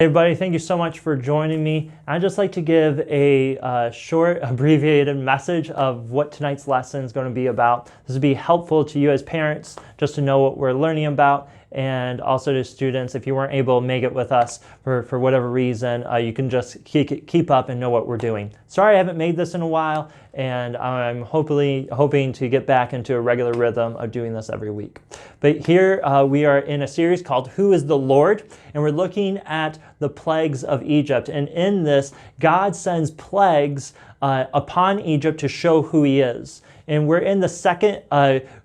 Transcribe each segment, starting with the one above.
Everybody, thank you so much for joining me. I'd just like to give a short, abbreviated message of what tonight's lesson is going to be about. This will be helpful to you as parents just to know what we're learning about, and also to students. If you weren't able to make it with us for whatever reason, you can just keep up and know what we're doing. Sorry I haven't made this in a while, and I'm hoping to get back into a regular rhythm of doing this every week. But here we are in a series called Who is the Lord? And we're looking at the plagues of Egypt. And in this, God sends plagues upon Egypt to show who he is. And we're in the second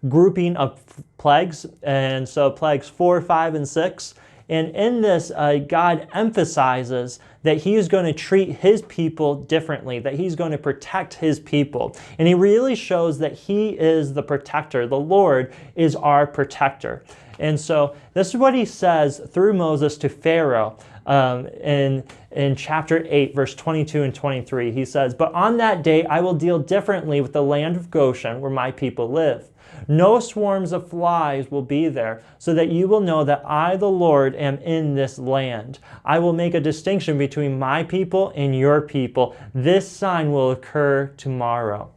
grouping of plagues, and so plagues 4, 5, and 6. And in this, God emphasizes that he is going to treat his people differently, that he's going to protect his people. And he really shows that he is the protector. The Lord is our protector. And so this is what he says through Moses to Pharaoh in chapter 8, verse 22 and 23. He says, "But on that day I will deal differently with the land of Goshen where my people live. No swarms of flies will be there, so that you will know that I, the Lord, am in this land. I will make a distinction between my people and your people. This sign will occur tomorrow."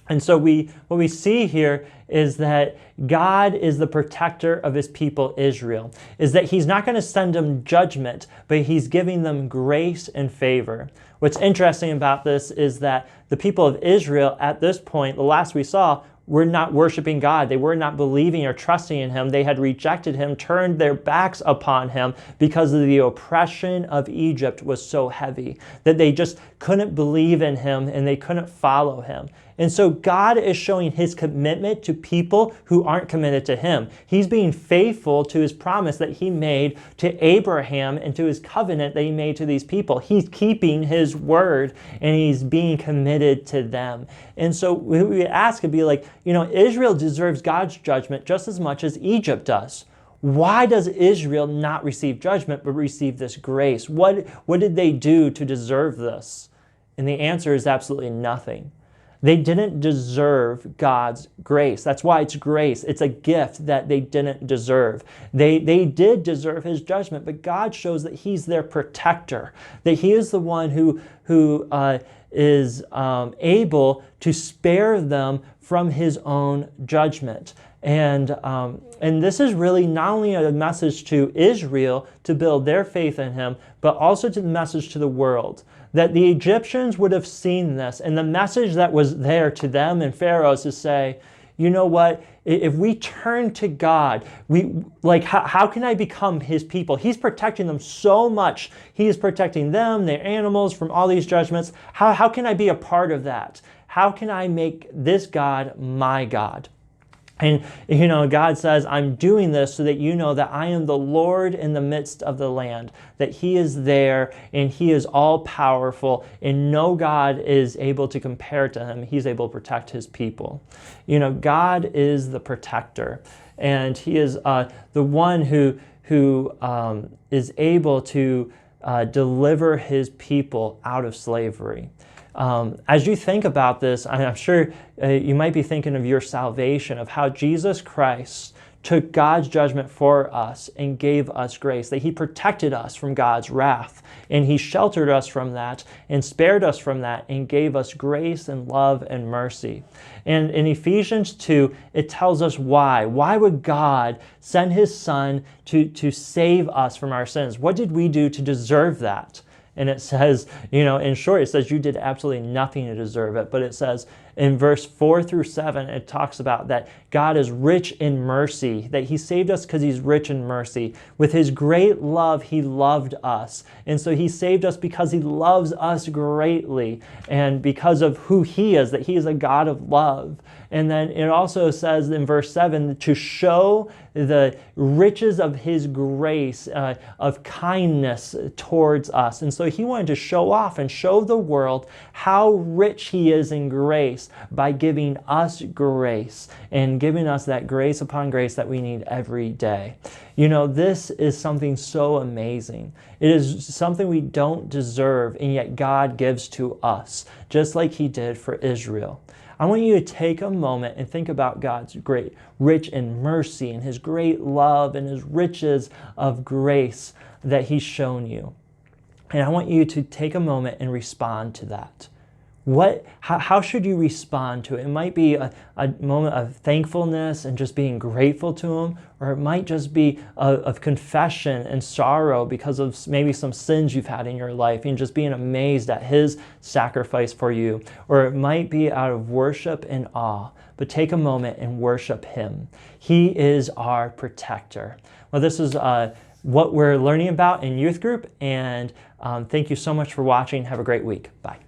And so what we see here is that God is the protector of his people Israel, is that he's not going to send them judgment, but he's giving them grace and favor. What's interesting about this is that the people of Israel at this point, the last we saw, were not worshiping God. They were not believing or trusting in him. They had rejected him, turned their backs upon him because of the oppression of Egypt was so heavy that they just couldn't believe in him and they couldn't follow him. And so God is showing his commitment to people who aren't committed to him. He's being faithful to his promise that he made to Abraham and to his covenant that he made to these people. He's keeping his word and he's being committed to them. And so we ask and be like, Israel deserves God's judgment just as much as Egypt does. Why does Israel not receive judgment but receive this grace? What did they do to deserve this? And the answer is absolutely nothing. They didn't deserve God's grace. That's why it's grace. It's a gift that they didn't deserve. They did deserve his judgment, but God shows that he's their protector, that he is the one who is able to spare them from his own judgment. And this is really not only a message to Israel to build their faith in him, but also to the message to the world. That the Egyptians would have seen this, and the message that was there to them and Pharaoh is to say, you know what, if we turn to God, how can I become his people? He's protecting them so much. He is protecting them, their animals from all these judgments. How can I be a part of that? How can I make this God my God? And, God says, I'm doing this so that you know that I am the Lord in the midst of the land, that he is there and he is all powerful and no God is able to compare to him. He's able to protect his people. God is the protector, and he is the one who is able to deliver his people out of slavery. As you think about this, I'm sure you might be thinking of your salvation, of how Jesus Christ took God's judgment for us and gave us grace, that he protected us from God's wrath, and he sheltered us from that and spared us from that and gave us grace and love and mercy. And in Ephesians 2, it tells us why. Why would God send his son to save us from our sins? What did we do to deserve that? And it says, in short, it says you did absolutely nothing to deserve it. But it says in verse 4 through 7, it talks about that God is rich in mercy, that he saved us because he's rich in mercy. With his great love, he loved us. And so he saved us because he loves us greatly and because of who he is, that he is a God of love. And then it also says in verse 7 to show the riches of his grace, of kindness towards us. And so he wanted to show off and show the world how rich he is in grace by giving us grace and giving us that grace upon grace that we need every day. This is something so amazing. It is something we don't deserve, and yet God gives to us, just like he did for Israel. I want you to take a moment and think about God's great, rich in mercy and his great love and his riches of grace that he's shown you. And I want you to take a moment and respond to that. How should you respond to it? It might be a moment of thankfulness and just being grateful to Him, or it might just be of confession and sorrow because of maybe some sins you've had in your life and just being amazed at His sacrifice for you. Or it might be out of worship and awe, but take a moment and worship Him. He is our protector. Well, this is what we're learning about in youth group, and thank you so much for watching. Have a great week. Bye.